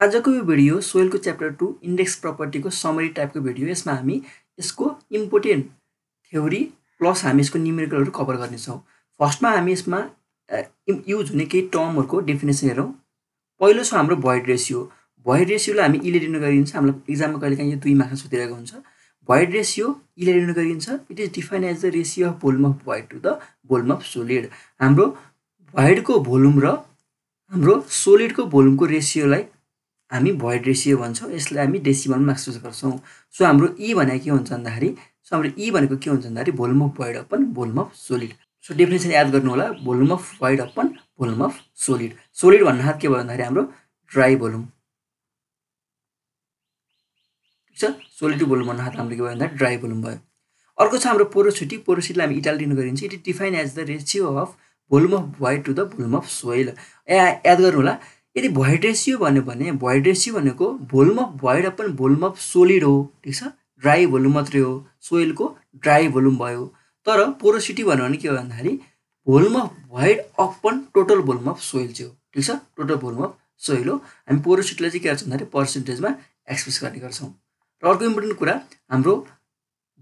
आजको यो video सोइलको chapter 2 index प्रपर्टीको summary टाइपको भिडियो। यसमा हामी यसको इम्पोर्टेन्ट थ्योरी प्लस हामी यसको न्युमेरिकलहरू कभर गर्नेछौँ। फर्स्टमा हामी यसमा युज हुने केही टर्महरूको डेफिनेसन हेरौँ। पहिलो छ हाम्रो भोइड रेसियो। भोइड रेसियोलाई हामी इले डिनोट गरिन्छ। हामीलाई एक्जाममा कहिलेकाहीँ यो 2 मार्क्समा सोधिरहेको हुन्छ। भोइड रेसियो इले डिनोट गरिन्छ। It is defined as the ratio of volume of void to the volume of solid. हाम्रो भोइडको भोल्युम र हाम्रो सोलिडको भोल्युमको रेसियोलाई हामी भोइड रेसियो भन्छौँ। यसलाई हामी डेसिमलमा एक्सप्रेस गर्छौँ। सो हाम्रो ई भनेको के हुन्छ भन्दाखेरि हाम्रो ई भनेको के हुन्छ भन्दाखेरि volume of void upon volume of solid. So definition याद गर्नु होला, volume of void upon volume of solid. Solid भन्नाले के भयो भन्दाखेरि हाम्रो ड्राई भोल्युम, ठिक छ। सोलिड भोल्युम भन्नाले हाम्रो के भयो भन्दा ड्राई भोल्युम भयो। अर्को छ हाम्रो पोरोसिटी। पोरोसिटीलाई हामी इटाल डिनोट गरिन्छ। It is defined as the ratio of volume of void to the volume of soil. याद गर्नु होला, यदि भोइड रेसियो भन्यो भने भोइड रेसियो भनेको volume of void upon volume of solid हो, ठिक छ। ड्राई भोल्युम मात्रै हो, सोइलको ड्राई भोल्युम भयो। तर पोरोसिटी भन्यो भने के हो भन्दाखेरि volume of void upon total volume of soil चाहिँ हो, ठिक छ। टोटल भोल्युम अफ सोइल हो। हामी पोरोसिटीलाई चाहिँ के गर्छौँ भन्दाखेरि पर्सेन्टेजमा एक्सप्रेस गर्ने गर्छौँ। र अर्को इम्पोर्टेन्ट कुरा, हाम्रो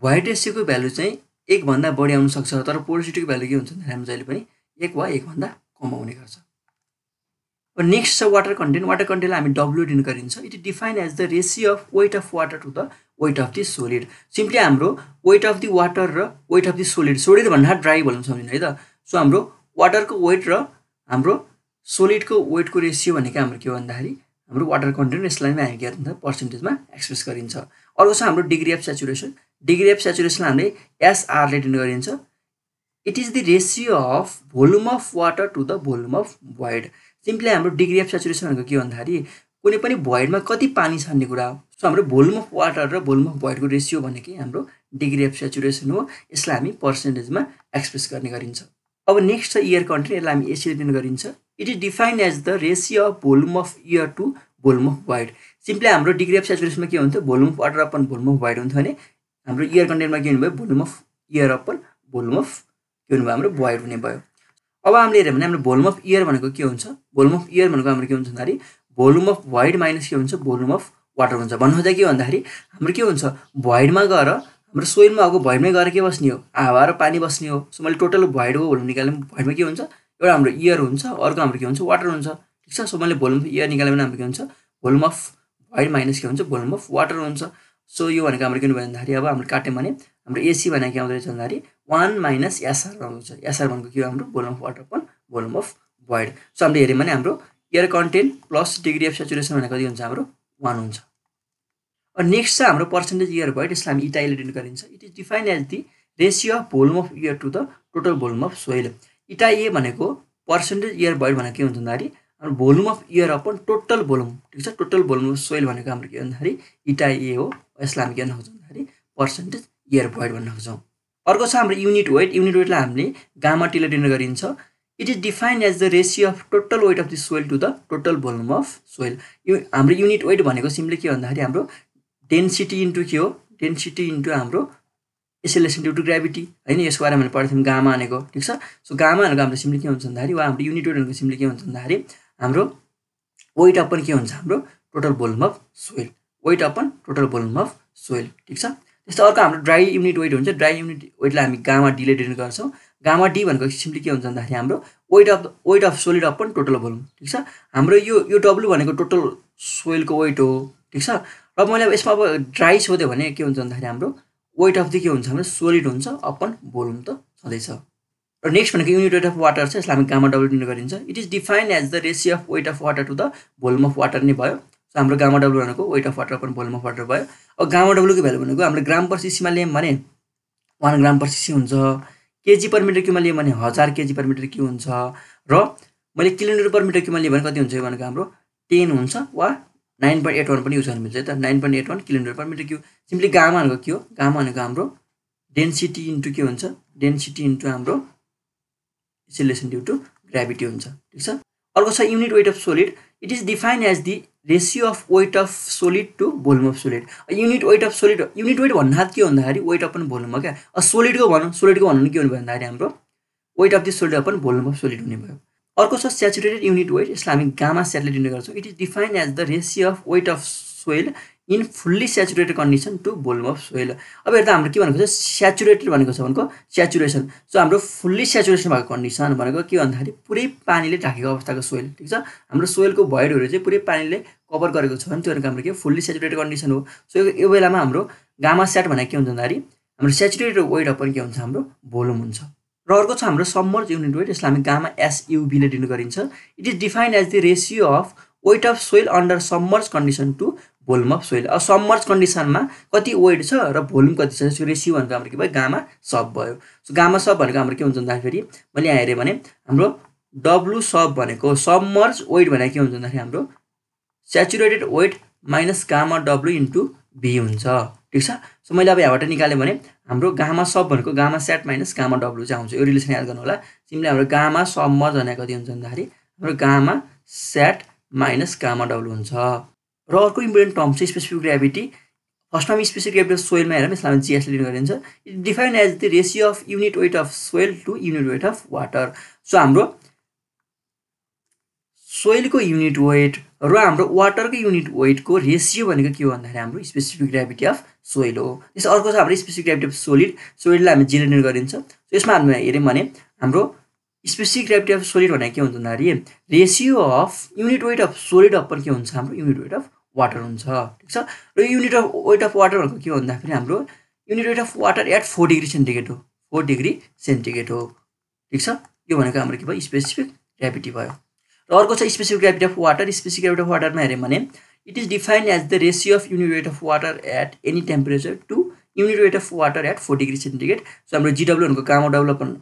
भोइड रेसियोको भ्यालु चाहिँ 1 भन्दा बढी आउन सक्छ, तर पोरोसिटीको भ्यालु के हुन्छ भन्दाखेरि हाम्रो जहिले पनि 1 वा 1 भन्दा कम आउने गर्छ। नेक्स्ट छ वाटर कन्टेन्ट। वाटर कन्टेन्टलाई हामी डब्ल्यू डिनोट गरिन्छ। It is defined as the ratio of weight of water to the weight of the solid. Simply हाम्रो वेट अफ द वाटर र weight of the solid, solid भन्दा dry volume सम्झिनु है त। So हाम्रो वाटरको weight र हाम्रो सोलिडको वेटको रेसियो भनेको हाम्रो के हो भन्दाखेरि हाम्रो वाटर कन्टेन्ट। यसलाई हामी के गर्छ पर्सेन्टेजमा एक्सप्रेस गरिन्छ। अर्को छ हाम्रो degree of saturation. Degree of सेचुरेसनलाई हामीले एसआरले डिनोट गरिन्छ। It is the ratio of volume of water to the volume of void. Simply हाम्रो डिग्री अफ सेचुरेसन भनेको के हो भन्दाखेरि कुनै पनि भोइडमा कति पानी छ भन्ने कुरा हो। सो हाम्रो भोल्युम अफ वाटर र भोल्युम अफ भोइडको रेसियो भनेकै हाम्रो डिग्री अफ सेचुरेसन हो। यसलाई हामी पर्सेन्टेजमा एक्सप्रेस गर्ने गरिन्छ। अब नेक्स्ट छ एयर कन्टेन्ट। यसलाई हामी एसीले डिनोट गरिन्छ। It is defined as the ratio of volume of air to volume of void. Simply हाम्रो डिग्री अफ सेचुरेसनमा के हुन्थ्यो, volume of water upon volume of void हुन्थ्यो भने हाम्रो एयर कन्टेन्टमा के हुनुभयो, volume of air upon volume of के हुनुभयो हाम्रो भोइड हुने भयो। अब हामीले हेऱ्यौँ भने हाम्रो भोल्युम अफ एयर भनेको के हुन्छ, भोल्युम अफ एयर भनेको हाम्रो के हुन्छ भन्दाखेरि भोल्युम अफ भोइड माइनस के हुन्छ भोल्युम अफ वाटर हुन्छ। भन्नु खोज्दा के भन्दाखेरि हाम्रो के हुन्छ, भोइडमा गएर हाम्रो सोइलमा आएको भोइडमै गएर के बस्ने हो, हावा र पानी बस्ने हो। सो मैले टोटल भोइडको भोल्युम निकाल्यो भने भोइडमा के हुन्छ, एउटा हाम्रो एयर हुन्छ, अर्को हाम्रो के हुन्छ वाटर हुन्छ, ठिक छ। सो मैले भोल्युम अफ एयर निकाल्यो भने हाम्रो के हुन्छ भोल्युम अफ भोइड माइनस के हुन्छ भोल्युम अफ वाटर हुन्छ। सो यो भनेको हाम्रो के हुनु भयो भन्दाखेरि अब हाम्रो काट्यौँ भने हाम्रो एसी भनेको के आउँदो रहेछ भन्दाखेरि 1 माइनस एसआर आउँछ। एसआर भनेको के हो हाम्रो volume of water upon volume of void. So हामीले हेऱ्यौँ भने हाम्रो air content plus degree of saturation भनेको कति हुन्छ हाम्रो 1 हुन्छ। अनि नेक्स्ट छ हाम्रो पर्सेन्टेज एयर भोइड। यसलाई हामी इटाले डिनोट गरिन्छ। It is defined as the ratio of volume of air to the total volume of soil. Eta A भनेको पर्सेन्टेज एयर भोइड भनेको के हुन्छ भन्दाखेरि हाम्रो volume of air upon total volume, ठिक छ। टोटल भोल्युम अफ सोइल भनेको हाम्रो के भन्दाखेरि इटा ए हो। यसलाई हामी के भन्न खोज्छौँ भन्दाखेरि पर्सेन्टेज एयर भोइड भन्न खोज्छौँ। अर्को छ हाम्रो युनिट वेट। युनिट वेटलाई हामीले गामा टीले डिनोट गरिन्छ। It is defined as the ratio of total weight of the soil to the total volume of soil. हाम्रो युनिट वेट भनेको सिम्पली के भन्दाखेरि हाम्रो डेन्सिटी इन्टु के हो, डेन्सिटी इन्टु हाम्रो एसेलेरेसन ड्यु टु ग्राभिटी होइन। यसको बारेमा हामीले पढेको थियौँ गामा भनेको, ठिक छ। सो गामा भनेको हाम्रो सिम्पली के हुन्छ भन्दाखेरि वा हाम्रो युनिट वेट भनेको सिम्पली के हुन्छ भन्दाखेरि हाम्रो वेट अपन के हुन्छ हाम्रो total volume of soil, weight upon total volume of soil, ठिक छ। त्यस्तै अर्को हाम्रो ड्राई युनिट वेट हुन्छ। ड्राई युनिट वेटलाई हामी गामा डीले डिनोट गर्छौँ। गामा डी भनेको सिम्पली के हुन्छ भन्दाखेरि हाम्रो weight of solid upon total volume, ठिक छ। हाम्रो यो डब्लु भनेको टोटल सोइलको वेट हो, ठिक छ। र मैले अब यसमा अब ड्राई सोध्यो भने के हुन्छ भन्दाखेरि हाम्रो वेट अफ द के हुन्छ हाम्रो सोलिड हुन्छ अपन भोल्युम त छँदैछ। र नेक्स्ट भनेको युनिट वेट अफ वाटर छ। यसलाई हामी गामा डब्लु डिनोट गरिन्छ। It is defined as the ratio of weight of water to the volume of water नै भयो। सो हाम्रो गामा डब्लु भनेको weight of water upon volume of water भयो। अब गामा डब्लुको भ्यालु भनेको हाम्रो ग्राम पर सिसीमा लियौँ भने 1 ग्राम पर सिसी हुन्छ। केजी पर मिटर क्युबमा लियौँ भने 1000 केजी पर मिटर क्युब हुन्छ। र मैले किलोमिटर पर मिटर क्युबमा लिएँ भने कति हुन्छ भनेको हाम्रो 10 हुन्छ वा 9.81 पनि युज गर्न मिल्छ है त। 9.81 kilometre per metre cube. Simply gamma भनेको के हो, गामा भनेको हाम्रो डेन्सिटी इन्टु के हुन्छ, डेन्सिटी इन्टु हाम्रो एसेलेरेसन ड्यु टु ग्राभिटी हुन्छ, ठिक छ। अर्को छ unit weight of solid. It is defined as the ratio of weight of solid to volume of solid. Unit weight of solid, unit weight भन्नाले के भन्दाखेरि वेट अपन भोल्युम हो क्या। सोलिडको भनौँ, सोलिडको भन्नु के हुने भयो भन्दाखेरि हाम्रो weight of the solid upon volume of solid हुने भयो। अर्को छ स्याचुरेटेड युनिट वेट, यसलाई हामी गामा सेटले डिनोट गर्छौँ। It is defined as the ratio of weight of soil in fully saturated condition to volume of soil. अब हेर्दा हाम्रो के भनेको छ, स्याचुरेटेड भनेको छ भनेको स्याचुरेसन। सो हाम्रो फुल्ली स्याचुरेसन भएको कन्डिसन भनेको के भन्दाखेरि पुरै पानीले ढाकेको अवस्थाको सोइल, ठिक छ। हाम्रो सोइलको भोइडहरू चाहिँ पुरै पानीले कभर गरेको छ भने त्यो भनेको हाम्रो के फुल्ली स्याचुरेटेड कन्डिसन हो। सो यो बेलामा हाम्रो गामा सेट भनेको के हुन्छ भन्दाखेरि हाम्रो स्याचुरेटेड वेट अपन के हुन्छ, हाम्रो भोल्युम हुन्छ। र अर्को छ हाम्रो सबमर्ज युनिट वेट, यसलाई हामी गामा एसयुबीले डिनोट गरिन्छ। It is defined as the ratio of weight of soil under submerge condition to volume of soil. अब सबमर्ज कन्डिसनमा कति वेट छ र भोल्युम कति छ, त्यो रेसियो भनेको हाम्रो के भयो, गामा सब भयो। सो गामा सब भनेको हाम्रो के हुन्छ भन्दाखेरि मैले यहाँ हेरेँ भने हाम्रो डब्लु सब भनेको सबमर्ज वेट भनेको के हुन्छ भन्दाखेरि हाम्रो saturated weight minus gamma W into V हुन्छ, ठिक छ। सो मैले अब यहाँबाट निकालेँ भने हाम्रो गामा सब भनेको gamma sat minus gamma W चाहिँ आउँछ। यो रिलेसन याद गर्नु होला। सिम्पली हाम्रो गामा सबमर्ज भनेको कति हुन्छ भन्दाखेरि हाम्रो gamma sat minus gamma W हुन्छ। र अर्को इम्पोर्टेन्ट टर्म चाहिँ स्पेसिफिक ग्राभिटी। फर्स्टमा हामी स्पेसिफिक ग्राभिटी अफ सोइलमा हेरौँ, यसलाई हामी जिएसले डिनोट गरिन्छ। It defined as the ratio of unit weight of soil to unit weight of water. So हाम्रो सोइलको युनिट वेट र हाम्रो वाटरको युनिट वेटको रेसियो भनेको के हो भन्दाखेरि हाम्रो स्पेसिफिक ग्राभिटी अफ सोइल हो। त्यस अर्को छ हाम्रो स्पेसिफिक ग्राभिटी अफ सोलिड। सोलिडलाई हामी जिले डिनोट गरिन्छ। यसमा हामी हेऱ्यौँ भने हाम्रो स्पेसिफिक ग्राभिटी अफ सोलिड भनेको के हुन्छ भन्दाखेरि ratio of unit weight of solid upon के हुन्छ, हाम्रो युनिट वेट अफ वाटर हुन्छ, ठिक छ। र unit of weight of water भनेको के हो भन्दाखेरि हाम्रो unit weight of water at 4 degree centigrade हो, 4 डिग्री सेन्टिग्रेड हो, ठिक छ। यो भनेको हाम्रो के भयो, स्पेसिफिक ग्राभिटी भयो। र अर्को छ specific gravity of water. Specific gravity of वाटरमा हेऱ्यौँ भने it is defined as the ratio of unit weight of water at any temperature to unit weight of water at 4 degree centigrade. So हाम्रो GW भनेको gamma W upon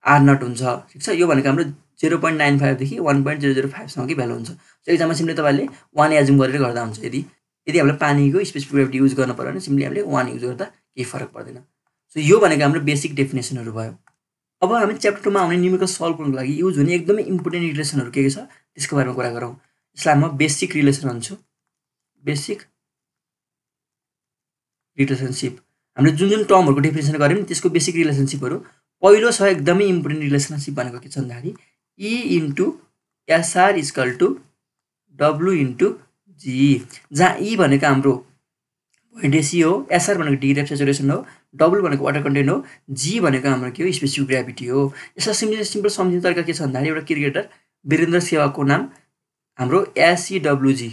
are not हुन्छ, ठिक छ। यो भनेको हाम्रो 0.95 देखि 1.005 सम्मकै भ्यालु हुन्छ। सो एक्जाममा सिम्पली तपाईँले 1 एजुम गरेर गर्दा हुन्छ। यदि हामीलाई पानीको स्पेसिफिक ग्राभिटी युज गर्न पर्यो भने सिम्पली हामीले 1 युज गर्दा केही फरक पर्दैन। सो यो भनेको हाम्रो बेसिक डेफिनेसनहरू भयो। अब हामी च्याप्टर 2मा आउने न्युमेरिकल सल्भ गर्नको लागि युज हुने एकदमै इम्पोर्टेन्ट रिलेसनहरू के छ त्यसको बारेमा कुरा गरौँ। यसलाई म बेसिक रिलेसन भन्छु। बेसिक रिलेसनसिप हामीले जुन जुन टर्महरूको डेफिनेसन गऱ्यौँ त्यसको बेसिक रिलेसनसिपहरू। पहिलो छ एकदमै इम्पोर्टेन्ट रिलेसनसिप भनेको के छ भन्दाखेरि E into SR equal to W into G, जहाँ ई भनेको हाम्रो भोइड रेसियो हो, एसआर भनेको डिग्री अफ सेचुरेसन हो, डब्लु भनेको वाटर कन्टेन्ट हो, जी भनेको हाम्रो के हो, स्पेसिफिक ग्राभिटी हो। यसलाई सिम्पल सम्झिने तरिका के छ भन्दाखेरि एउटा क्रिकेटर वीरेन्द्र सेवागको नाम हाम्रो एसइडब्लुजी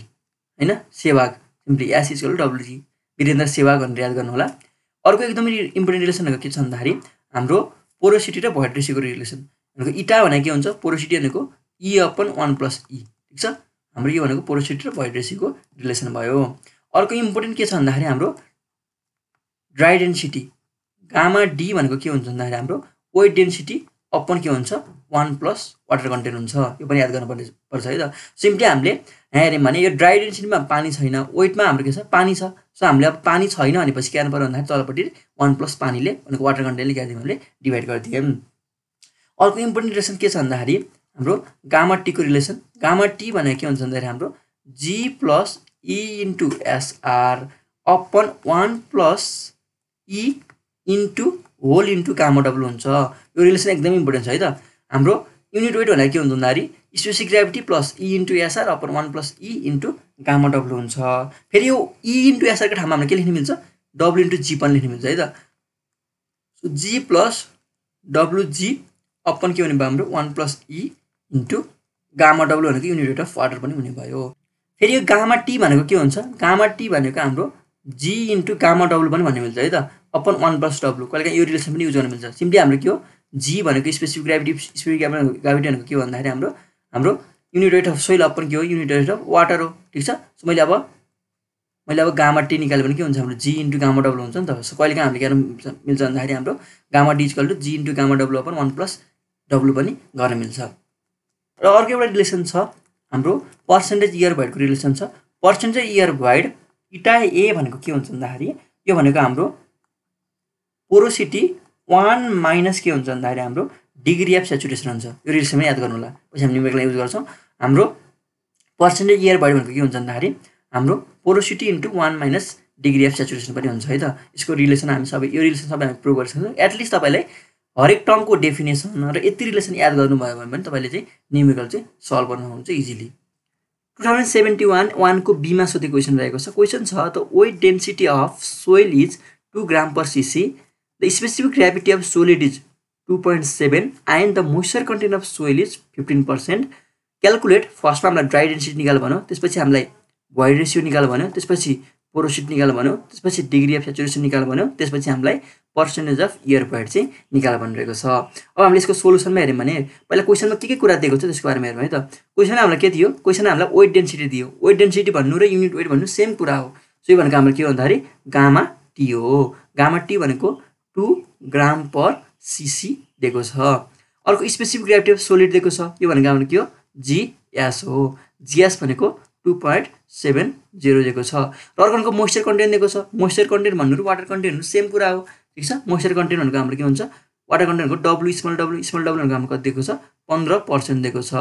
होइन, Sehwag, simply S equal to WG, Virender Sehwag भनेर याद गर्नु होला। अर्को एकदमै इम्पोर्टेन्ट रिलेसन भनेको के छ भन्दाखेरि हाम्रो पोरोसिटी र भोइड रेसियोको रिलेसन भनेको इटा भनेको के हुन्छ, पोरोसिटी भनेको ई अपन 1 प्लस ई, ठिक छ। हाम्रो यो भनेको पोरोसिटी र भोइड रेसियोको रिलेसन भयो। अर्को इम्पोर्टेन्ट के छ भन्दाखेरि हाम्रो ड्राई डेन्सिटी गामा डी भनेको के हुन्छ भन्दाखेरि हाम्रो वेट डेन्सिटी अपन के हुन्छ 1 प्लस वाटर कन्टेन्ट हुन्छ। यो पनि याद गर्नुपर्छ है त। सिम्पली हामीले यहाँ हेऱ्यौँ भने यो ड्राई डेन्सिटीमा पानी छैन, वेटमा हाम्रो के छ, पानी छ। सो हामीले अब पानी छैन भनेपछि के गर्नु पर्यो भन्दाखेरि तलपट्टि 1 प्लस पानीले भनेको वाटर कन्टेन्टले के हामीले डिभाइड गरिदियौँ। अर्को इम्पोर्टेन्ट रिलेसन के छ भन्दाखेरि हाम्रो गामा टीको रिलेसन। गामा टी भनेको के हुन्छ भन्दाखेरि हाम्रो G plus E into SR upon 1 plus E into whole into gamma W हुन्छ। यो रिलेसन एकदमै इम्पोर्टेन्ट छ है त। हाम्रो युनिट वेट भनेको के हुन्छ भन्दाखेरि specific gravity plus E into SR upon 1 plus E into gamma W हुन्छ। फेरि यो ई इन्टु एसआरको ठाउँमा हामीले के लेख्न मिल्छ, डब्लु इन्टु जी पनि लेख्न मिल्छ है त। सो जी प्लस डब्लु जी अपन के हुने भयो हाम्रो 1 plus E into gamma W भनेको युनिट वेट अफ वाटर पनि हुने भयो। फेरि यो गामा टी भनेको के हुन्छ, गामा टी भनेको हाम्रो जी इन्टु गामा डब्लु पनि भन्ने मिल्छ है त, अपन 1 प्लस डब्लु। कहिलेकाहीँ यो रिलेसन पनि युज गर्न मिल्छ। सिम्पली हाम्रो के हो, जी भनेको स्पेसिफिक ग्राभिटी, स्पेसिफिक ग्राभिटी भनेको के हो भन्दाखेरि हाम्रो unit weight of soil upon के हो, युनिट वेट अफ वाटर हो, ठिक छ। सो मैले अब गामा टी निकाल्यो भने के हुन्छ, हाम्रो जी इन्टु गामा डब्लु हुन्छ नि त। सो कहिलेकाहीँ हामीले गर्न मिल्छ भन्दाखेरि हाम्रो gamma D equal to G into gamma W upon 1 plus W पनि गर्न मिल्छ। र अर्को एउटा रिलेसन छ हाम्रो पर्सेन्टेज इयर भोइडको रिलेसन छ। Percentage air void eta A भनेको के हुन्छ भन्दाखेरि यो भनेको हाम्रो पोरोसिटी 1 माइनस के हुन्छ भन्दाखेरि हाम्रो डिग्री अफ सेचुरेसन हुन्छ। यो रिलेसनमा याद गर्नु होला, पछि हामी न्युमेरिकल युज गर्छौँ। हाम्रो पर्सेन्टेज इयर भोइड भनेको के हुन्छ भन्दाखेरि हाम्रो porosity into 1 minus degree of saturation पनि हुन्छ है त। यसको रिलेसन हामी सबै, यो रिलेसन सबै हामी प्रुभ गरिसक्छौँ। एटलिस्ट तपाईँलाई हरेक टर्मको डेफिनेसन र यति रिलेसन याद गर्नुभयो भने पनि तपाईँले चाहिँ न्युमेरिकल चाहिँ सल्भ गर्नुहुन्छ इजिली। 2071 को बीमा सोधेको क्वेसन रहेको छ। क्वेसन छ the weight density of soil is 2 gram per CC, the specific gravity of solid is 2.7 and the moisture content of soil is 15%। Calculate, फर्स्टमा हामीलाई ड्राई डेन्सिटी निकाल भन्यो, त्यसपछि हामीलाई भोइड रेसियो निकाल भन्यो, त्यसपछि पोरोसिटी निकाल भन्यो, त्यसपछि डिग्री अफ सेचुरेसन निकाल भन्यो, त्यसपछि हामीलाई पर्सेन्टेज अफ एयर भोइड चाहिँ निकाल भनिरहेको छ। अब हामीले यसको सोलुसनमा हेऱ्यौँ भने पहिला क्वेसनमा के कुरा दिएको छ त्यसको बारेमा हेरौँ है त। क्वेसन हामीलाई के दियो, क्वेसन हामीलाई वेट डेन्सिटी दियो। वेट डेन्सिटी भन्नु र युनिट वेट भन्नु सेम कुरा हो। सो यो भनेको हाम्रो के हो भन्दाखेरि गामा टी हो। गामा टी भनेको 2 ग्राम पर सीसी दिएको छ। अर्को स्पेसिफिक ग्रेभिटी अफ सोलिड दिएको छ, यो भनेको हाम्रो के हो जीएस हो। जीएस भनेको 2.70 दिएको छ। र अर्को मोइस्चर कन्टेन्ट दिएको छ। मोइस्चर कन्टेन्ट भन्नु र वाटर कन्टेन्ट भन्नु सेम कुरा हो, ठिक छ। मोइस्चर कन्टेन्ट भनेको हाम्रो के हुन्छ, वाटर कन्टेन्ट भनेको डब्लु स्मल डब्लु भनेको हाम्रो कति दिएको छ 15% दिएको छ।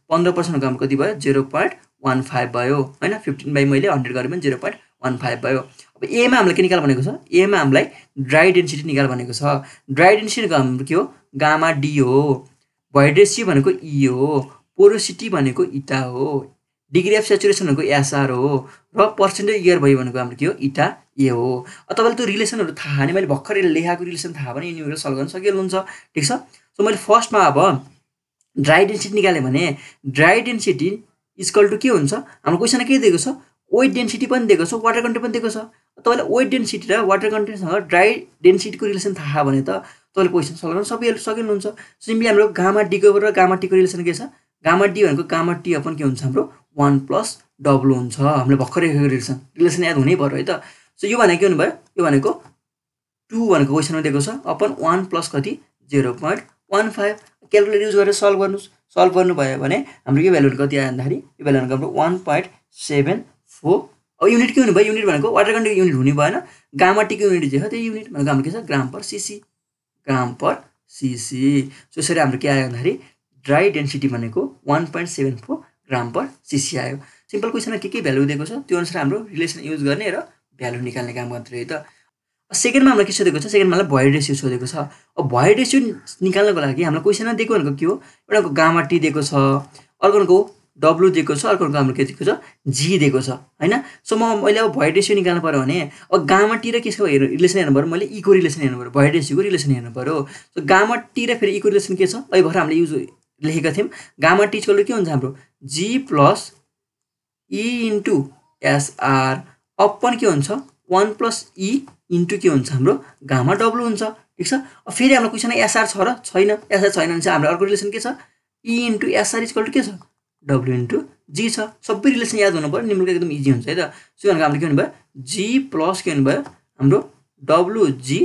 15% भनेको हाम्रो कति भयो 0.15 भयो हैन। 15 बाई मैले 100 गरेँ भने 0.15 भयो। अब एमा हामीलाई के निकाल भनेको छ, एमा हामीलाई ड्राई डेन्सिटी निकाल भनेको छ। ड्राई डेन्सिटी हाम्रो के हो गामा डी हो। भोइड रेसियो भनेको ई हो। पोरोसिटी भनेको इटा हो। डिग्री अफ सेचुरेसन भनेको एसआर हो। र पर्सेन्टेज एयर भयो भनेको हाम्रो के हो इटा ए हो। अब तपाईँले त्यो रिलेसनहरू थाहा नै, मैले भर्खरै लेखाएको रिलेसन थाहा भने न्युमेरिकल सल्भ गर्न सकिहाल्नुहुन्छ, ठिक छ। सो मैले फर्स्टमा अब ड्राई डेन्सिटी निकालेँ भने ड्राई डेन्सिटी इक्वल टु के हुन्छ, हाम्रो क्वेसनमा के दिएको छ वेट डेन्सिटी पनि दिएको छ, वाटर कन्टेन्ट पनि दिएको छ। तपाईँलाई वेट डेन्सिटी र वाटर कन्टेन्टसँग ड्राई डेन्सिटीको रिलेसन थाहा भने त तपाईँले क्वेसन सल्भ गर्न सकिहाल्नुहुन्छ। सिम्पली हाम्रो गामा डीको र गामा टीको रिलेसन के छ, गामा डी भनेको गामा टी अपन के हुन्छ हाम्रो 1+W हुन्छ। हामीले भर्खरै रिलेसन याद हुनै पर्यो है त। सो यो भनेको के हुनुभयो, यो भनेको 2 भनेको क्वेसनमा दिएको छ अपन 1 प्लस कति 0.15। क्यालकुलेटर युज गरेर सल्भ गर्नुहोस्। सल्भ गर्नुभयो भने हाम्रो यो भ्यालु कति आयो भन्दाखेरि यो भ्यालु भनेको हाम्रो 1.74। अब युनिट के हुनुभयो, युनिट भनेको वाटर कन्टेन्टको युनिट हुने भएन, गामा टीको युनिट जे हो त्यो युनिट भनेको हाम्रो के छ ग्राम पर सीसी, ग्राम पर सीसी। सो यसरी हाम्रो के आयो भन्दाखेरि ड्राई डेन्सिटी भनेको 1.74 ग्राम पर सीसी आयो। सिम्पल क्वेसनमा के भ्यालु दिएको छ त्यो अनुसार हाम्रो रिलेसन युज गर्ने र भ्यालु निकाल्ने काम गर्दै है त। सेकेन्डमा हामीलाई के सोधेको छ, सेकेन्डमा हामीलाई भोइड रेसियो सोधेको छ। अब भोइड रेसियो निकाल्नको लागि हामीलाई क्वेसनमा दिएको भनेको के हो, एउटाको गामा टी दिएको छ, अर्कोको डब्लु दिएको छ, अर्कोको हाम्रो के दिएको छ जी दिएको छ हैन। सो मैले अब भोइड रेसियो निकाल्नु पर्यो भने अब गामा टी र केको रिलेसन हेर्नु पर्यो, मैले इको रिलेसन हेर्नु पर्यो, भोइड रेसियोको रिलेसन हेर्नु पर्यो। सो गामा टी र फेरि इको रिलेसन के छ, अहिले भर्खर हामीले युज लेखेका थियौँ। गामा टी इक्वल टु के हुन्छ हाम्रो G plus E into SR upon के हुन्छ 1 प्लस ई इन्टु के हुन्छ हाम्रो गामा डब्लु हुन्छ, ठिक छ। अब फेरि हाम्रो क्वेसनमा एसआर छ र छैन, एसआर छैन भने चाहिँ हाम्रो अर्को रिलेसन के छ ई इन्टु एसआर इक्वल टु के छ डब्लु इन्टु जी छ। सबै रिलेसन याद हुनु पर्यो, निम्नलिखित एकदम इजी हुन्छ है त। सो भनेको हाम्रो के हुनुभयो जी प्लस के हुनुभयो हाम्रो डब्लु जी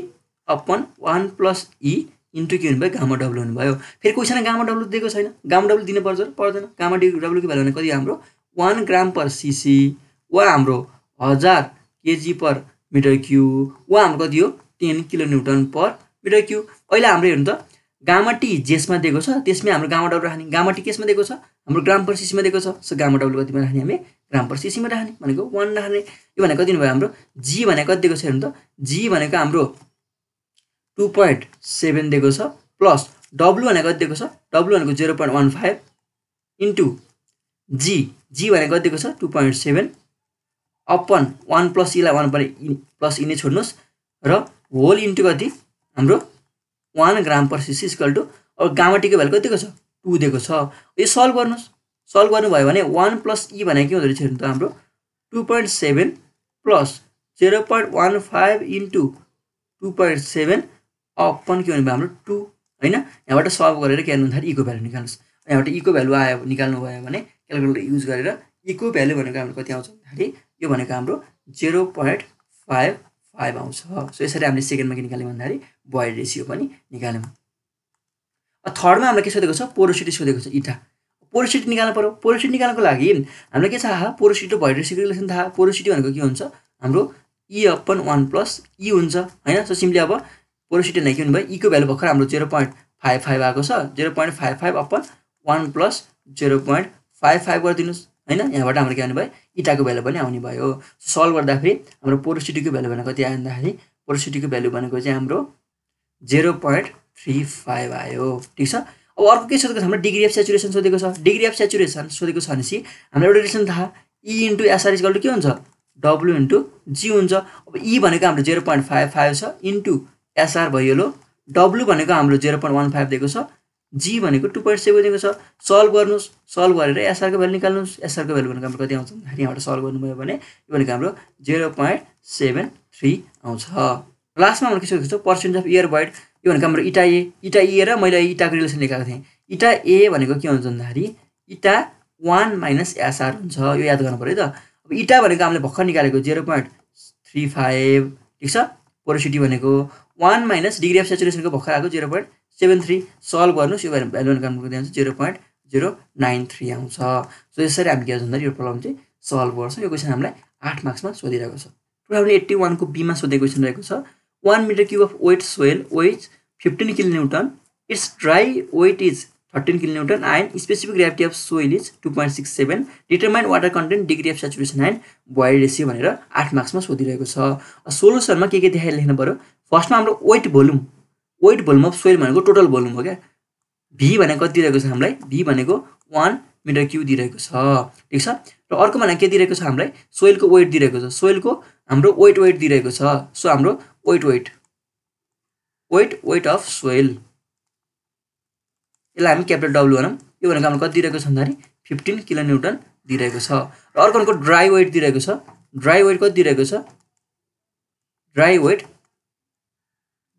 अपन 1 प्लस ई इन्टु के हुनुभयो गामा डब्लु हुनुभयो। फेरि क्वेसनमा गामा डब्लु दिएको छैन, गामा डब्लु दिनु पर्छ र पर्दैन। गामा डब्लुको भ्यालु भने कति हाम्रो 1 ग्राम पर सीसी वा हाम्रो 1000 केजी पर मिटर क्युब वा हाम्रो कति हो 10 kilo newton per metre cube. अहिले हाम्रो हेर्नु त गामा टी जेसमा दिएको छ त्यसमै हाम्रो गामा डब्लु राख्ने, गामा टी केसमा दिएको छ हाम्रो ग्राम पर सीसीमा दिएको छ। सो गामा डब्लु कतिमा राख्ने हामी ग्राम पर सीसीमा राख्ने भनेको 1 राख्ने। यो भनेको कति भयो हाम्रो जी भनेको कति दिएको छ हेर्नु त, जी भनेको हाम्रो 2.7 दिएको छ प्लस डब्लु भनेको कति दिएको छ, डब्लु भनेको 0.15 इन्टु जी, जी भनेको कति दिएको छ 2.7 अपन 1 प्लस ईलाई 1 प्लस ई नै छोड्नुहोस् र होल इन्टु कति हाम्रो 1 ग्राम पर सीसी इक्वल टु अब गामा टीको भ्यालु कति दिएको छ 2 दिएको छ। यो सल्भ गर्नुहोस्। सल्भ गर्नुभयो भने 1 प्लस ई भनेको के हुँदो रहेछ हेर्नु त हाम्रो 2.7 प्लस 0.15 इन्टु 2.7 अपन के भन्नुभयो हाम्रो 2 हैन। यहाँबाट सल्भ गरेर के हेर्नु भन्दाखेरि इको भ्यालु निकाल्नुहोस्। यहाँबाट इको भ्यालु आयो निकाल्नु भयो भने क्यालकुलेटर युज गरेर इको भ्यालु भनेको हाम्रो कति आउँछ भन्दाखेरि यो भनेको हाम्रो 0.55 आउँछ। सो यसरी हामीले सेकेन्डमा के निकाल्यौँ भन्दाखेरि भोइड रेसियो पनि निकाल्यौँ। थर्डमा हामीलाई के सोधेको छ पोरोसिटी सोधेको छ इटा। पोरोसिटी निकाल्नु पर्यो। पोरोसिटी निकाल्नको लागि हामीलाई के थाहा, पोरोसिटी र भोइड रेसियोको रिलेसन थाहा। पोरोसिटी भनेको के हुन्छ हाम्रो ई अपन 1 प्लस ई हुन्छ हैन। सो सिम्पली अब पोरोसिटी नै के हुनुभयो इको भ्यालु भर्खर हाम्रो 0.55 आएको छ, 0.55 अपन 1 प्लस 0.55 गरिदिनुहोस् हैन। यहाँबाट हाम्रो के आउनु भयो इटाको भ्यालु पनि आउने भयो। सल्भ गर्दाखेरि हाम्रो पोरोसिटीको भ्यालु भनेको कति आयो भन्दाखेरि पोरोसिटीको भ्यालु भनेको चाहिँ हाम्रो 7.35 आयो ठिक छ। अब अर्को के सोधेको छ हाम्रो डिग्री अफ सेचुरेसन सोधेको छ। डिग्री अफ सेचुरेसन सोधेको छ भनेपछि हाम्रो एउटा रिलेसन थाहा E into SR equal to के हुन्छ W इन्टु G हुन्छ। अब E भनेको हाम्रो 0.55 छ इन्टु एसआर भयो लो, W भनेको हाम्रो 0.15 दिएको छ, G भनेको 2.7 दिएको छ। सल्भ गर्नुस्, सल्भ गरेर एसआर को भ्यालु निकाल्नुस्। एसआर को भ्यालु भनेको हाम्रो कति आउँछ भन्दाखेरि यहाँबाट सल्भ गर्नुभयो भने यो भनेको हाम्रो 0.73 आउँछ। लास्टमा हाम्रो के सोधेको छ पर्सेन्टेज अफ एयर भोइड, यो भनेको हाम्रो इटा ए र मैले इटाको रिलेसन लेखेको थिएँ। इटा ए भनेको के हुन्छ भन्दाखेरि इटा 1 माइनस एसआर हुन्छ, यो याद गर्नु पर्यो त। अब इटा भनेको हामीले भर्खर निकालेको 0.35 ठिक छ। पोरोसिटी भनेको 1 माइनस डिग्री अफ सेचुरेसनको भर्खर आएको 0.73, सल्भ गर्नुस्, यो भ्यालु भनेको हाम्रो कति आउँछ 0.093 आउँछ। सो यसरी हामी के गर्छ भन्दाखेरि यो प्रब्लम चाहिँ सल्भ गर्छौँ। यो क्वेसन हामीलाई 8 मार्क्समा सोधिरहेको छ। 2081 को बीमा सोधेको क्वेसन रहेको छ 1 metre cube of wet soil weight 15 kilonewton, its dry weight is 13 kilonewton and specific gravity of soil is 2.67, determine water content degree of saturation and void ratio भनेर 8 मार्क्समा सोधिरहेको छ। सोलुसनमा के देखाएर लेख्नु पर्यो। फर्स्टमा हाम्रो वेट भोल्युम अफ सोइल भनेको टोटल भोल्युम हो क्या। भी भनेको कति दिइरहेको छ हामीलाई, भी भनेको 1 मिटर क्यूब दिइरहेको छ ठिक छ। र अर्को भनेको के दिइरहेको छ हामीलाई सोइलको वेट दिइरहेको छ, सोइलको हाम्रो वेट दिइरहेको छ। सो हाम्रो वेट अफ सोइल यसलाई हामी क्यापिटल डब्लु भनौँ। यो भनेको हाम्रो कति दिइरहेको छ भन्दाखेरि 15 किलोन्युटन दिइरहेको छ। र अर्को भनेको ड्राई वेट दिइरहेको छ, ड्राई वेट कति दिइरहेको छ, ड्राई वेट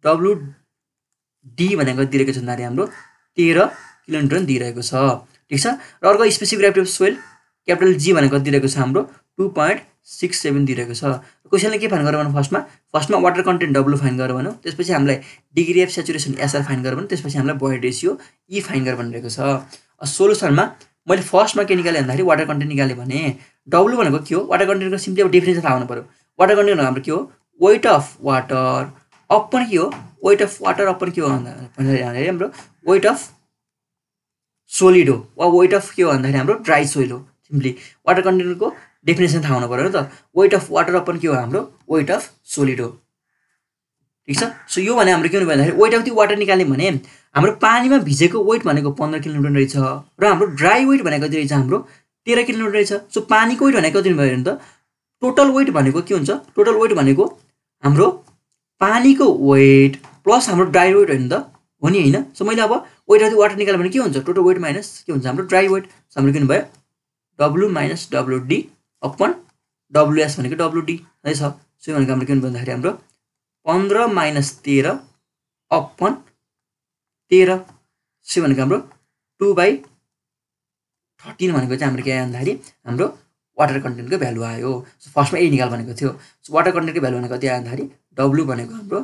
WD भनेको दिइरहेको छ भन्दाखेरि हाम्रो 13 किलोन्युटन दिइरहेको छ ठिक छ। र अर्को specific gravity of soil capital G भनेको दिइरहेको छ हाम्रो 2.67 दिइरहेको छ। क्वेसनले के फाइन गर्यो भने फर्स्टमा वाटर कन्टेन्ट W फाइन गर्यो भन्यो, त्यसपछि हामीलाई degree of saturation SR fine गर्यो भने त्यसपछि हामीलाई भोइड रेसियो E फाइन गर्यो भनिरहेको छ। सोलुसनमा मैले फर्स्टमा के निकालेँ भन्दाखेरि वाटर कन्टेन्ट निकालेँ भने W भनेको के हो, वाटर कन्टेन्टको सिम्पली अब डिफरेन्स थाहा हुनु पर्यो। वाटर कन्टेन्ट हाम्रो के हो वेट अफ वाटर अपन के हो, वेट अफ वाटर अपन के हो भन्दाखेरि हाम्रो वेट अफ सोलिड हो वा वेट अफ के हो भन्दाखेरि हाम्रो ड्राई सोइल हो। सिम्पली वाटर कन्टेन्टको डेफिनेसन थाहा हुनु पर्यो नि त। वेट अफ वाटर अपन के हो हाम्रो वेट अफ सोलिड हो ठिक छ। सो यो भने हाम्रो के हुनु भन्दाखेरि वेट अफ दि वाटर निकाल्यौँ भने हाम्रो पानीमा भिजेको वेट भनेको 15 किलोन्युटन रहेछ र हाम्रो ड्राई वेट भनेको कति रहेछ हाम्रो 13 किलोन्युटन रहेछ। सो पानीको वेट भनेको कति भयो भने त टोटल वेट भनेको के हुन्छ, टोटल वेट भनेको हाम्रो पानीको वेट प्लस हाम्रो ड्राई वेट होइन त हो नि होइन। सो मैले अब वेट अफ दि वाटर निकाल्यो भने के हुन्छ टोटल वेट माइनस के हुन्छ हाम्रो ड्राई वेट। सो हाम्रो के भयो W minus WD upon WS भनेको WD है छ। सो भनेको हाम्रो के भन्दाखेरि हाम्रो 15 माइनस 13 अपन 13, सो भनेको हाम्रो 2/13 भनेको चाहिँ हाम्रो के आयो भन्दाखेरि हाम्रो वाटर कन्टेन्टको भ्यालु आयो। सो फर्स्टमा ए निकाल भनेको थियो। सो वाटर कन्टेन्टको भ्यालु भनेको कति आयो भन्दाखेरि W भनेको हाम्रो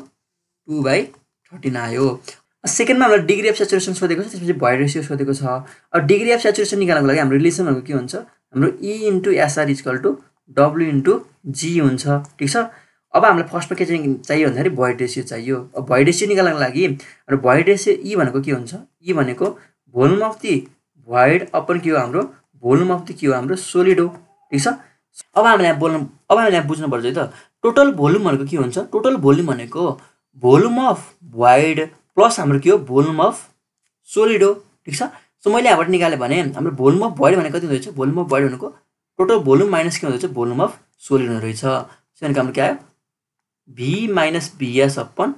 2/13 आयो। सेकेन्डमा हाम्रो डिग्री अफ सेचुरेसन सोधेको छ, त्यसपछि भोइड रेसियो सोधेको छ। अब डिग्री अफ सेचुरेसन निकाल्नको लागि हाम्रो रिलेसन भनेको के हुन्छ हाम्रो E into SR equal to W into G हुन्छ ठिक छ। अब हामीलाई फर्स्टमा के चाहियो भन्दाखेरि भोइड रेसियो चाहियो। अब भोइड रेसियो निकाल्नको लागि हाम्रो भोइड रेसियो E भनेको के हुन्छ, E भनेको volume of the void upon के हो हाम्रो भोल्युम अफ दि के हो हाम्रो सोलिड हो ठिक छ। अब हामीले यहाँ बुझ्नुपर्छ है त टोटल भोल्युम भनेको के हुन्छ, टोटल भोल्युम भनेको भोल्युम अफ भोइड प्लस हाम्रो के हो भोल्युम अफ सोलिड हो ठिक छ। सो मैले यहाँबाट निकालेँ भने हाम्रो भोल्युम अफ भोइड भनेको कति हुँदैछ, भोल्युम अफ भोइड भनेको टोटल भोल्युम माइनस के हुँदैछ भोल्युम अफ सोलिड हुँदो रहेछ। सो भनेको हाम्रो के आयो V minus VS upon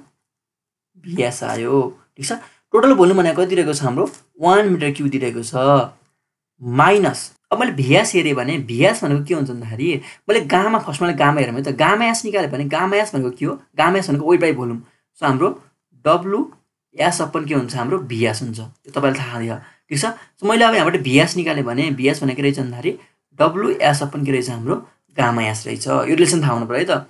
VS आयो ठिक छ। टोटल भोल्युम भनेको कति दिइरहेको छ हाम्रो 1 मिटर क्यूब दिइरहेको छ माइनस अब मैले VS हेरेँ भने VS भनेको के हुन्छ भन्दाखेरि मैले गामा फर्स्टमा गामा हेरेँ भने त गामा S निकालेँ भने गामा S भनेको के हो, गामा S भनेको वेट बाई भोल्युम। सो हाम्रो WS अपन के हुन्छ हाम्रो VS हुन्छ, यो तपाईँलाई थाहा छ ठिक छ। सो मैले अब यहाँबाट VS निकालेँ भने VS भनेको रहेछ भन्दाखेरि WS अपन के रहेछ हाम्रो गामा S रहेछ। यो रिलेसन थाहा हुनु पर्यो है त।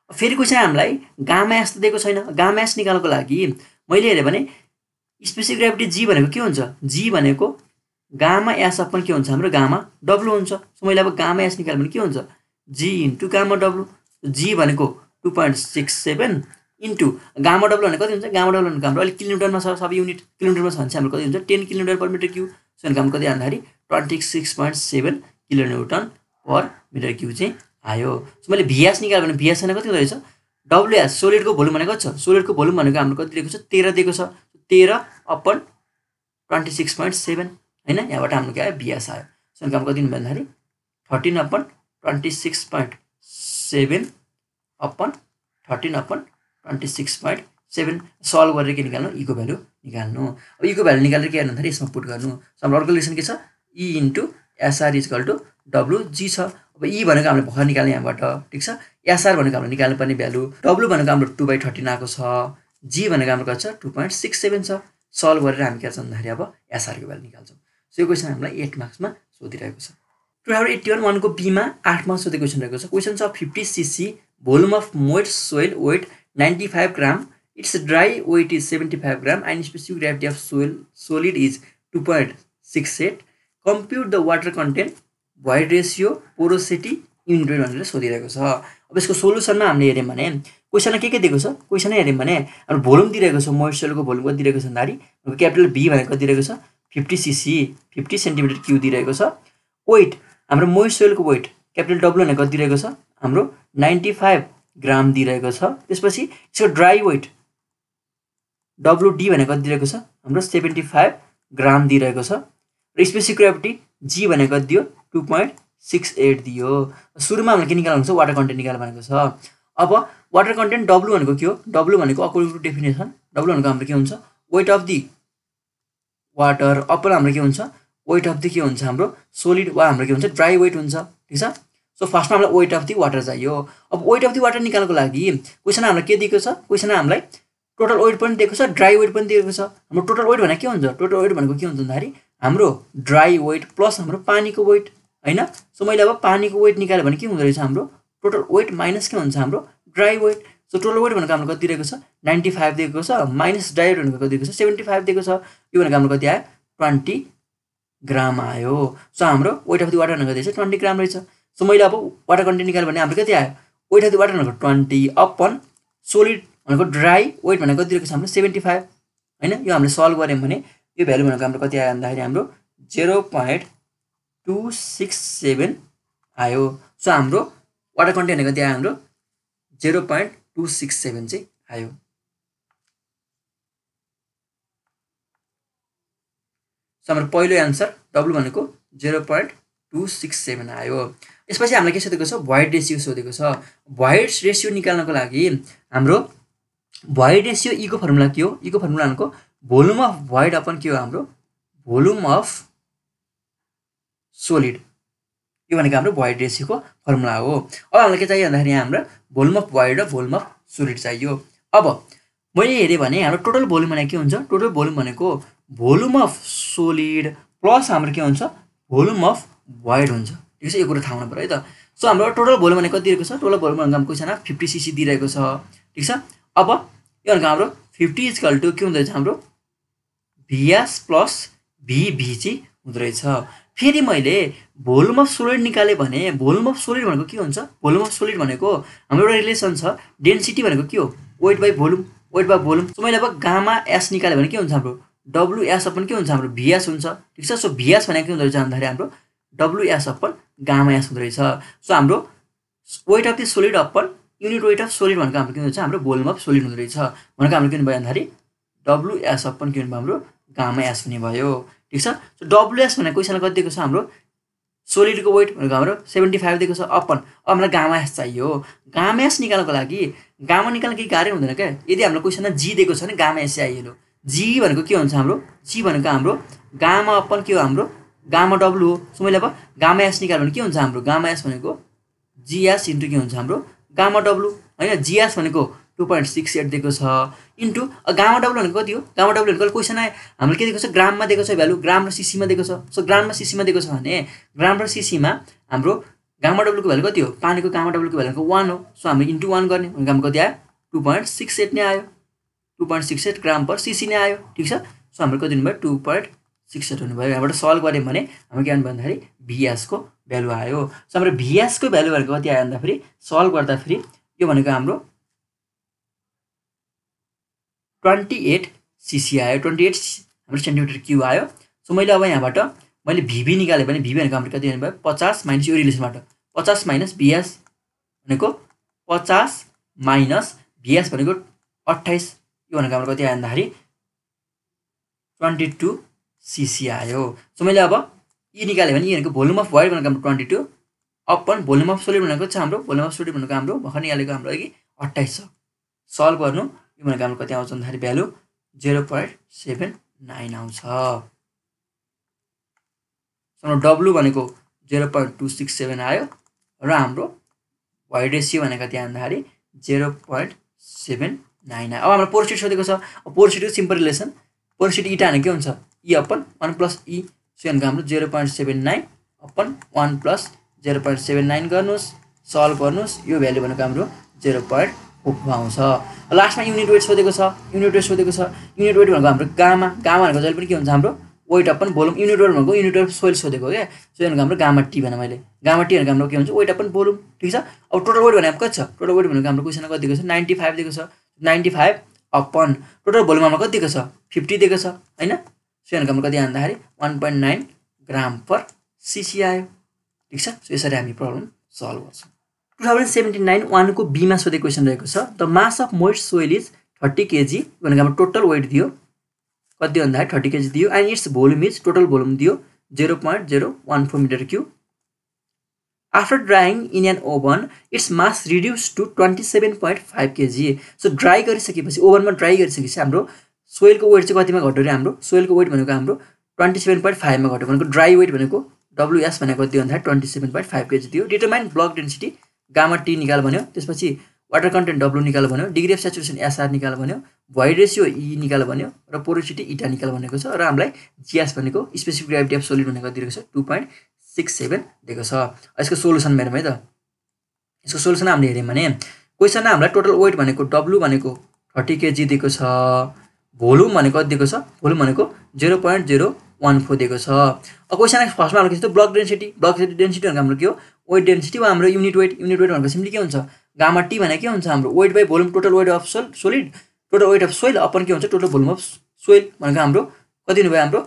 फेरि क्वेसन हामीलाई गामा S त दिएको छैन, गामा S निकाल्नको लागि मैले हेरेँ भने स्पेसिफिक ग्रेभिटी G भनेको के हुन्छ, G भनेको गामा S अपन के हुन्छ हाम्रो गामा W हुन्छ। सो मैले अब गामा S निकाल्यो भने के हुन्छ G into gamma W। G भनेको 2.67 इन्टु गामा W भनेको कति हुन्छ, गामा W भनेको हाम्रो अलिक किलोमिटरमा छ, सबै युनिट किलोमिटरमा छ भने चाहिँ हाम्रो कति हुन्छ 10 kilometre per metre cube. So भनेको हाम्रो कति भन्दाखेरि 26.7 किलोन्युटन पर मिटर क्युब चाहिँ आयो। सो मैले VS निकाल्यो भने VS भनेको कति रहेछ WS सोलिडको भोल्युम भनेको छ, सोलिडको भोल्युम भनेको हाम्रो कति दिएको छ 13 दिएको छ। 13/26.7 हैन यहाँबाट हाम्रो के आयो बिएस आयो सो काम कति भन्दाखेरि 13/26.7 सल्भ गरेर के निकाल्नु इको भ्यालु निकाल्नु अब इको भ्यालु निकालेर के गर्नु भन्दाखेरि यसमा पुट गर्नु सो हाम्रो अर्को रिलेसन के छ E into SR equal to WG छ अब ई भनेको हामीले भर्खर निकाल्ने यहाँबाट ठिक छ एसआर भनेको हामीले निकाल्नु पर्ने भ्यालु डब्लु भनेको हाम्रो 2/13 आएको छ जी भनेको हाम्रो कति छ 2.67 छ सल्भ गरेर हामी के गर्छौँ भन्दाखेरि अब एसआर को भ्यालु निकाल्छौँ सो यो क्वेसन हामीलाई 8 मार्क्समा सोधिरहेको छ 2081 को बी मा 8 मार्क्स सोधेको क्वेसन रहेको छ क्वेसन छ 50 cc volume of moist soil weight 95 gram its dry weight is 75 gram and specific gravity of soil solid is 2.68 compute the water content void ratio porosity unit weight भनेर सोधिरहेको छ अब यसको सोलुसनमा हामीले हेर्यौँ भने क्वेसनमा के दिएको छ क्वेसनै हेर्यौँ भने हाम्रो भोल्युम दिइरहेको छ मोइट सोइलको भोल्युम कति दिइरहेको छ भन्दाखेरि क्यापिटल बी भनेको दिइरहेको छ 50 cc 50 सेन्टिमिटर क्यु दिइरहेको छ वेट हाम्रो मोइट सोइलको वेट क्यापिटल डब्लु भनेको कति दिइरहेको छ हाम्रो 95 ग्राम दिइरहेको छ त्यसपछि यसको ड्राई वेट डब्लुडी भनेको कति दिइरहेको छ हाम्रो 75 ग्राम दिइरहेको छ र स्पेसिफिक ग्रेभिटी जी भनेको कति दियो 2.68 दियो सुरुमा हामीले के निकाल्नु हुन्छ वाटर कन्टेन्ट निकाल्नु भनेको छ अब वाटर कन्टेन्ट डब्लु भनेको के हो डब्लु भनेको अकर्डिङ टु डेफिनेसन डब्लु भनेको हाम्रो के हुन्छ weight of the water upon हाम्रो के हुन्छ वेट अफ दि के हुन्छ हाम्रो सोलिड वा हाम्रो के हुन्छ ड्राई वेट हुन्छ ठीक छ सो फर्स्टमा हामीलाई वेट अफ दि वाटर चाहियो अब वेट अफ दि वाटर निकाल्नको लागि क्वेसन हामीलाई के दिएको छ क्वेसन हामीलाई टोटल वेट पनि दिएको छ ड्राई वेट पनि दिएको छ हाम्रो टोटल वेट भनेको के हुन्छ टोटल वेट भनेको के हुन्छ भन्दाखेरि हाम्रो ड्राई वेट प्लस हाम्रो पानीको वेट हैन सो मैले अब पानीको वेट निकाल्यो भने के हुँदो रहेछ हाम्रो टोटल वेट माइनस के हुन्छ हाम्रो dry weight so total weight भनेको हाम्रो कति दिएको छ 95 दिएको छ माइनस ड्राई वेट भनेको कति दिएको छ 75 दिएको छ यो भनेको हाम्रो कति आयो 20 ग्राम आयो सो हाम्रो वेट अफ द वाटर भनेको कति छ 20 ग्राम रहेछ सो मैले अब वाटर कन्टेन्ट निकाल्यो भने हाम्रो कति आयो वेट अफ द वाटर भनेको 20 अपन सोलिड भनेको ड्राई वेट भनेको कति दिएको छ हाम्रो 75 हैन यो हामीले सल्भ गर्यौँ भने यो भ्यालु भनेको हाम्रो कति आयो भन्दाखेरि हाम्रो 0.267 आयो सो हाम्रो वाटर कन्टेन्ट भनेको कति आयो हाम्रो 0.267 चाहिँ आयो सो हाम्रो पहिलो एन्सर डब्लु भनेको 0.267 आयो यसपछि हामीलाई के सोधेको छ भोइड रेसियो सोधेको छ भोइड रेसियो निकाल्नको लागि हाम्रो भोइड रेसियो ई को फर्मुला के हो ई को फर्मुला भनेको भोल्युम अफ भोइड अपन के हो हाम्रो भोल्युम अफ सोलिड यो भनेको हाम्रो भोइड रेसियोको फर्मुला हो अब हामीलाई के चाहियो भन्दाखेरि यहाँ हाम्रो भोल्युम अफ भोइड र भोल्युम अफ सोलिड चाहियो अब मैले हेरेँ भने हाम्रो टोटल भोल्युम भनेको के हुन्छ टोटल भोल्युम भनेको भोल्युम अफ सोलिड प्लस हाम्रो के हुन्छ भोल्युम अफ भोइड हुन्छ ठिक छ यो कुरा थाहा हुनु पर्यो है त सो हाम्रो टोटल भोल्युम भनेको कति दिएको छ टोटल भोल्युम भनेको हाम्रो क्वेसनमा 50 cc दिइरहेको छ ठिक छ अब यो भनेको हाम्रो 50 इक्वल टु के हुँदो रहेछ हाम्रो VS प्लस VB चाहिँ हुँदो रहेछ फेरि मैले भोल्युम अफ सोलिड निकालेँ भने भोल्युम अफ सोलिड भनेको के हुन्छ भोल्युम अफ सोलिड भनेको हाम्रो एउटा रिलेसन छ डेन्सिटी भनेको के हो वेट बाई भोल्युम सो मैले अब गामा एस निकाल्यो भने के हुन्छ हाम्रो WS अपन के हुन्छ हाम्रो VS हुन्छ ठिक छ सो VS भनेको के हुँदो रहेछ भन्दाखेरि हाम्रो WS अपन गामा एस हुँदो रहेछ सो हाम्रो weight of the solid upon unit weight of solid भनेको हाम्रो के हुन्छ हाम्रो भोल्युम अफ सोलिड हुँदो रहेछ भनेको हाम्रो के हुने भयो भन्दाखेरि WS अपन के हुने भयो हाम्रो गामा एस हुने भयो ठिक छ सो WS भनेको क्वेसनमा कति दिएको छ हाम्रो सोलिडको वेट भनेको हाम्रो 75 दिएको छ अपन अब हामीलाई गामा एस चाहियो गामा एस निकाल्नको लागि गामा निकाल्न केही गाह्रै हुँदैन क्या यदि हाम्रो क्वेसनमा जी दिएको छ भने गामा एस आइहाल्यो जी भनेको के हुन्छ हाम्रो जी भनेको हाम्रो गामा अपन के हो हाम्रो गामा डब्लु हो सो मैले अब गामा एस निकाल्यो भने के हुन्छ हाम्रो गामा एस भनेको जीएस इन्टु के हुन्छ हाम्रो गामा डब्लु हैन जीएस भनेको 2.68 दिएको छ इन्टु गामा डब्लु भनेको कति हो गामा डब्लु भनेको क्वेसनमा हामीले के दिएको छ ग्राममा दिएको छ भ्यालु ग्राम र सीसीमा दिएको छ सो ग्राम र सीसीमा दिएको छ भने ग्राम र सीसीमा हाम्रो गामा डब्लुको भ्यालु कति हो पानीको गामा डब्लुको भ्यालु 1 हो सो हामीले इन्टु 1 गर्ने भनेको हाम्रो कति आयो 2.68 नै आयो 2.68 ग्राम पर सीसी नै आयो ठिक छ सो हाम्रो कति हुनुभयो 2.68 हुनुभयो यहाँबाट सल्भ गऱ्यौँ भने हाम्रो के आयो भन्दाखेरि VS को भ्यालु आयो सो हाम्रो VS को भ्यालु भनेको कति आयो भन्दाखेरि सल्भ गर्दाखेरि यो भनेको हाम्रो 28 cc आयो 28 हाम्रो सेन्टिमिटर क्यु आयो सो मैले अब यहाँबाट मैले VB निकालेँ भने VB भनेको हाम्रो कति हुनुभयो 50 माइनस यो रिलेसनबाट 50 माइनस VS भनेको 50 माइनस VS भनेको 28 यो भनेको हाम्रो कति आयो भन्दाखेरि 22 cc आयो। सो मैले अब ई निकालेँ भने यी भनेको भोल्युम अफ भोइड भनेको हाम्रो 22 अपन भोल्युम अफ सोलिड भनेको छ हाम्रो भोल्युम अफ सोलिड भनेको हाम्रो भर्खर निकालेको हाम्रो अघि 28 छ। सल्भ गर्नु यो भनेको हाम्रो कति आउँछ भन्दाखेरि भ्यालु 0.79 आउँछ। हाम्रो डब्लु भनेको 0.267 आयो र हाम्रो वाइड रेसियो भनेको कति भन्दाखेरि 0.79 आयो। अब हाम्रो पोरोसिटी सोधेको छ। पोरोसिटी सिम्पल रिलेसन पोरोसिटी इटा भनेको के हुन्छ ई अपन 1 प्लस ई सो भनेको हाम्रो 0.79 अपन 1 प्लस 0.79 गर्नुहोस् सल्भ गर्नुहोस् यो भ्यालु भनेको हाम्रो 0.4 आउँछ। लास्टमा युनिट वेट सोधेको छ। युनिट वेट सोधेको छ। युनिट वेट भनेको हाम्रो गामा गामा भनेको जहिले पनि के हुन्छ हाम्रो weight upon volume unit weight भनेको युनिट अफ सोइल सोधेको क्या सो भनेको हाम्रो गामा टी भने मैले गामा टी भनेको हाम्रो के हुन्छ वेट अपन भोल्युम ठिक छ। अब टोटल वेट भनेको कति छ टोटल वेट भनेको हाम्रो क्वेसनमा कति दिएको छ 95 दिएको छ 95 अपन टोटल भोल्युम हाम्रो कति दिएको छ 50 दिएको छ हैन सो भनेको हाम्रो कति भन्दाखेरि 1.9 ग्राम पर सीसी आयो ठिक छ। सो यसरी हामी प्रब्लम सल्भ गर्छौँ। 2079 1 को बी मा सोधेको क्वेसन रहेको छ the mass of moist soil is 30 kg भनेको हाम्रो टोटल वेट दियो कति भन्दाखेरि 30 kg दियो and its volume is total volume दियो 0.014 metre cube. After drying in an oven its mass reduce to 27.5 kg। So dry गरिसकेपछि ओभनमा ड्राई गरिसकेपछि हाम्रो सोइलको वेट चाहिँ कतिमा घट्यो रे हाम्रो सोइलको वेट भनेको हाम्रो 27.5 मा घट्यो भनेको ड्राई वेट भनेको डब्ल्युएस भनेको कति भन्दाखेरि 27.5 kg दियो। Determine block density gamma T निकाल भन्यो त्यसपछि वाटर कन्टेन्ट डब्लु निकाल भन्यो डिग्री अफ सेचुरेसन एसआर निकाल भन्यो भोइड रेसियो ई निकाल भन्यो र पोरोसिटी इटा निकाल भनेको छ र हामीलाई जिएस भनेको स्पेसिफिक ग्रेभिटी अफ सोलिड भनेको दिएको छ 2.67 दिएको छ। यसको सोलुसन हेरौँ है त। यसको सोलुसन हामीले हेर्यौँ भने क्वेसनमा हामीलाई टोटल वेट भनेको डब्लु भनेको 30 kg दिएको छ भोल्युम भनेको कति दिएको छ भोल्युम भनेको 0.014 दिएको छ। अब क्वेसनमा फर्स्टमा हाम्रो के छ ब्लक डेन्सिटी भनेको हाम्रो के हो वेट डेन्सिटी वा हाम्रो युनिट वेट भनेको सिम्पली के हुन्छ गामा टी भनेको के हुन्छ हाम्रो weight by volume total weight of solid total weight of soil upon के हुन्छ टोटल भोल्युम अफ सोइल भनेको हाम्रो कति हुनुभयो हाम्रो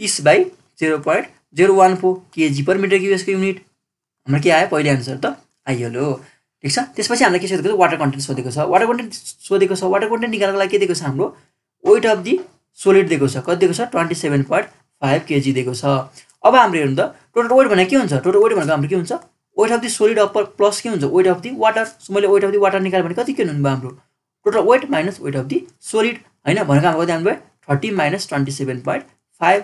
30/0.014 kg पर मिटर क्युब यसको युनिट हाम्रो के आयो पहिले आन्सर त आइहाल्यो ठिक छ। त्यसपछि हामीलाई के सोधेको छ वाटर कन्टेन्ट सोधेको छ। वाटर कन्टेन्ट सोधेको छ वाटर कन्टेन्ट निकाल्नको लागि के दिएको छ हाम्रो वेट अफ दि सोलिड दिएको छ कति दिएको छ 27.5 kg दिएको छ। अब हाम्रो हेर्नु त टोटल वेट भनेको के हुन्छ टोटल वेट भनेको हाम्रो के हुन्छ weight of the solid upper plus के हुन्छ weight of the water. So मैले वेट अफ दि वाटर निकाल्यो भने कति के हुनुभयो हाम्रो total weight minus weight of the solid हैन भनेको हाम्रो कति आउनुभयो 30 माइनस 27.5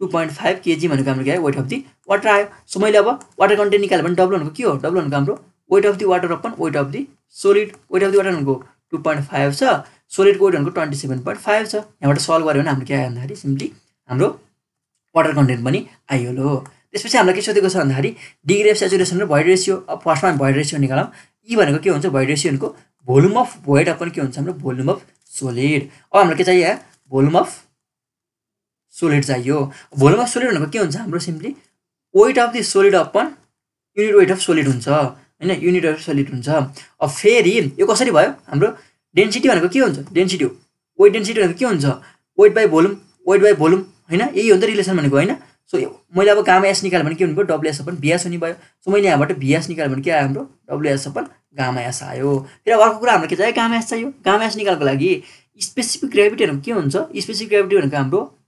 2.5 kg भनेको हाम्रो के आयो वेट अफ दि वाटर आयो। सो मैले अब वाटर कन्टेन्ट निकाल्यो भने डब्लु भनेको के हो डब्लु भनेको हाम्रो weight of the water upon weight of the solid weight of the water भनेको 2.5 छ सोलिडको वेट भनेको 27.5 छ। यहाँबाट सल्भ गऱ्यो भने हाम्रो के आयो भन्दाखेरि सिम्पली हाम्रो वाटर कन्टेन्ट पनि आइहाल्यो। त्यसपछि हामीलाई के सोधेको छ भन्दाखेरि डिग्री अफ सेचुरेसन र भोइड रेसियो। अब फर्स्टमा हामी भोइड रेसियो निकालौँ ई भनेको के हुन्छ भोइड रेसियो भनेको भोल्युम अफ भोइड अपन के हुन्छ हाम्रो भोल्युम अफ सोलिड। अब हामीलाई के चाहियो भोल्युम अफ सोलिड चाहियो। भोल्युम अफ सोलिड भनेको के हुन्छ हाम्रो simply weight of the solid upon unit weight of solid हुन्छ हैन युनिट अफ सोलिड हुन्छ। अब फेरि यो कसरी भयो हाम्रो डेन्सिटी भनेको के हुन्छ डेन्सिटी हो वेट डेन्सिटी भनेको के हुन्छ वेट बाई भोल्युम हैन यही हो नि त रिलेसन भनेको हैन। सो मैले अब गामा एस निकाल्यो भने के हुनुभयो डब्लुएस अपन भिएस हुने भयो। सो मैले यहाँबाट भिएस निकाल्यो भने के आयो हाम्रो डब्लुएस अपन गामा एस आयो। फेरि अर्को कुरा हाम्रो के चाहियो गामा एस चाहियो। गामा एस निकाल्नको लागि स्पेसिफिक ग्रेभिटी भनेको के हुन्छ स्पेसिफिक ग्रेभिटी भनेको हाम्रो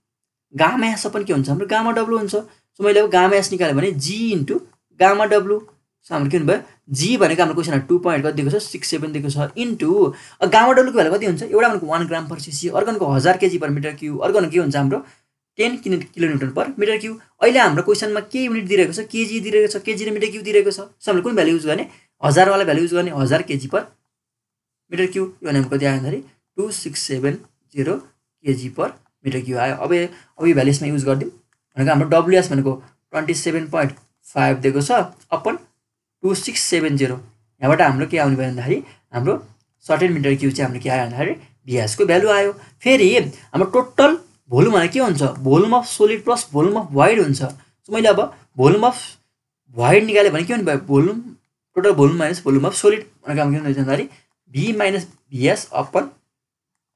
गामा एस अपन के हुन्छ हाम्रो गामा डब्लु हुन्छ। सो मैले अब गामा एस निकाल्यो भने जी इन्टु गामा डब्लु सो हाम्रो के हुनुभयो जी भनेको हाम्रो क्वेसनमा 2 कति दिएको छ 67 दिएको छ इन्टु गामा डब्लुको भ्यालु कति हुन्छ एउटा भनेको 1 ग्राम पर सीसी अर्को भनेको 1000 kg पर मिटर क्युब अर्को भनेको के हुन्छ हाम्रो 10 किलोन्युटन पर मिटर क्युब। अहिले हाम्रो क्वेसनमा के युनिट दिइरहेको छ केजी दिइरहेको छ केजी र मिटर क्युब दिइरहेको छ। सो हामीले कुन भ्यालु युज गर्ने 1000 वाला भ्यालु युज गर्ने 1000 kg पर मिटर क्युब यो भनेको कति आयो भन्दाखेरि 2670 kg पर मिटर क्युब आयो। अब यो भ्यालु यसमा युज गरिदिउँ भनेको हाम्रो डब्लुएस भनेको 27.5 दिएको छ अपन 2670 यहाँबाट हाम्रो के आउने भयो भन्दाखेरि हाम्रो सर्टेन मिटर क्युब चाहिँ हाम्रो के आयो भन्दाखेरि भिएसको भ्यालु आयो। फेरि हाम्रो टोटल भोल्युम भनेको के हुन्छ volume of solid plus volume of wide हुन्छ। सो मैले अब भोल्युम अफ वाइड निकाल्यो भने के हुने भयो volume total volume minus volume of solid भनेको हाम्रो के हुन्छ भन्दाखेरि भी माइनस भिएस अपन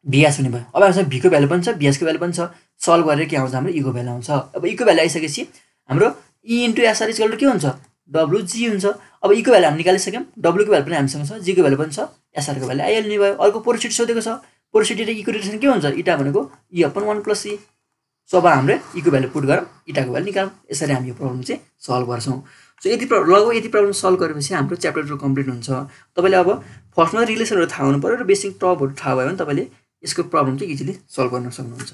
भिएस हुने भयो। अब हामीसँग भीको भ्यालु पनि छ भिएसको भ्यालु पनि छ सल्भ गरेर के आउँछ हाम्रो इको भ्यालु आउँछ। अब इको भ्यालु आइसकेपछि हाम्रो ई इन्टु एसआर इक्वल टु के हुन्छ डब्लुजी हुन्छ। अब इको भ्यालु हामी निकालिसक्यौँ डब्लुको भ्यालु पनि हामीसँग छ जीको भ्यालु पनि छ एसआरको भ्यालु आइहाल्ने भयो। अर्को पोरोसिटी सोधेको छ पोरोसिटी र इको रिलेसन के हुन्छ इटा भनेको ई अपन 1 + ई सो अब हाम्रो इको भ्यालु पुट गरौँ इटाको भ्यालु निकालौँ यसरी हामी यो प्रब्लम चाहिँ सल्भ गर्छौँ सो यति प्रब्लम सल्भ गरेपछि हाम्रो च्याप्टर 2 कम्प्लिट हुन्छ तपाईले अब फर्स्टमा रिलेसनहरु थाहा हुनु पर्यो र बेसिक टर्महरु थाहा भयो भने तपाईले यसको प्रब्लम चाहिँ इजिली सल्भ गर्न सक्नुहुन्छ